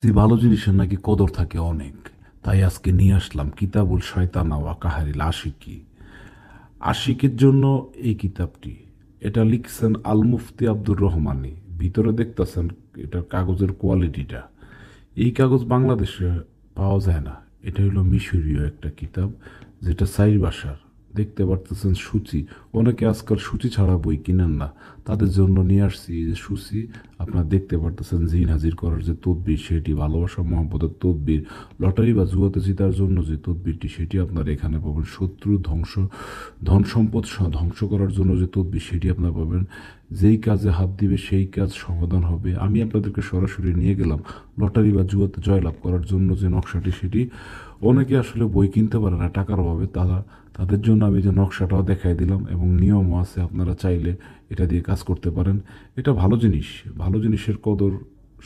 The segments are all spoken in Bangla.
যে ভালো জিনিসের নাকি কদর থাকে অনেক। তাই আজকে নিয়ে আসলাম কিতাবুল শয়তানা ওয়া কাহারিল আশিকি। আশিকের জন্য এই কিতাবটি। এটা লিখছেন আল মুফতি আব্দুর রহমানি। ভিতরে দেখতেছেন এটার কাগজের কোয়ালিটিটা। এই কাগজ বাংলাদেশে পাওয়া যায় না। এটা হলো মিশরীয় একটা কিতাব, যেটা চাইর ভাষার। দেখতে পারতেছেন সূচি। অনেকে আজকাল সূচি ছাড়া বই কিনেন না। তাদের জন্য নিয়ে আসছি এই যে সূচি। আপনারা দেখতে পারতেছেন জিন হাজির করার যে তদবির, সেটি ভালোবাসা মহব্বতের তদবির। লটারি বা জুয়াতে জেতার জন্য যে তদবিরটি, সেটি আপনারা এখানে পাবেন। শত্রু ধ্বংস, ধন সম্পদ ধ্বংস করার জন্য যে তদবির, সেটি আপনারা পাবেন। যেই কাজে হাত দিবে সেই কাজ সমাধান হবে। আমি আপনাদেরকে সরাসরি নিয়ে গেলাম লটারি বা জুয়াতে জয়লাভ করার জন্য যে নকশাটি, সেটি অনেকে আসলে বই কিনতে পারে না টাকার অভাবে। তাদের জন্য আমি যে নকশাটাও দেখাই দিলাম, এবং নিয়মও আছে। আপনারা চাইলে এটা দিয়ে কাজ করতে পারেন। এটা ভালো জিনিস। ভালো জিনিসের কদর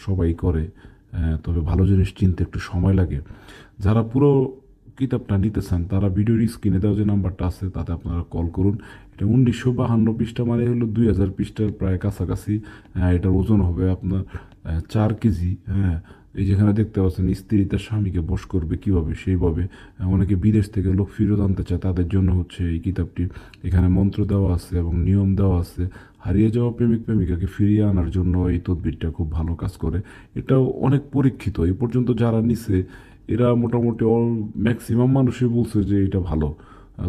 সবাই করে। তবে ভালো জিনিস চিনতে একটু সময় লাগে। যারা পুরো কিতাবটা নিতে চান তারা ভিডিওর স্ক্রিনে দেওয়া যে নাম্বারটা আছে তাতে আপনারা কল করুন। এটা 1952 পৃষ্ঠা, মানে হলো 2000 পৃষ্ঠার প্রায় কাছাকাছি। এটার ওজন হবে আপনার 4 কেজি। হ্যাঁ, এই যেখানে দেখতে পাচ্ছেন স্ত্রী তার স্বামীকে বশ করবে কিভাবে সেইভাবে। অনেকে বিদেশ থেকে লোক ফেরত আনতে চায়, তাদের জন্য হচ্ছে এই কিতাবটি। এখানে মন্ত্র দেওয়া আছে এবং নিয়ম দেওয়া আছে। হারিয়ে যাওয়া প্রেমিক প্রেমিকাকে ফিরিয়ে আনার জন্য এই তদবিরটা খুব ভালো কাজ করে। এটাও অনেক পরীক্ষিত। এ পর্যন্ত যারা নিছে এরা মোটামুটি অল ম্যাক্সিমাম মানুষই বলছে যে এটা ভালো।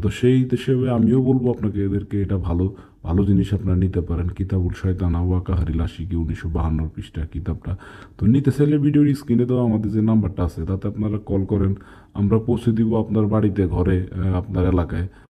তো সেই হিসেবে আমিও বলবো আপনাকে, এদেরকে এটা ভালো। ভালো জিনিস আপনারা নিতে পারেন। কিতাবুল শয়তানা ওয়া কাহারিল আশিকি, 1952 পৃষ্ঠা কিতাবটা। তো নিতে চাইলে ভিডিওর স্ক্রিনে দেওয়া আমাদের যে নাম্বারটা আছে তাতে আপনারা কল করেন। আমরা পৌঁছে দিব আপনার বাড়িতে, ঘরে, আপনার এলাকায়।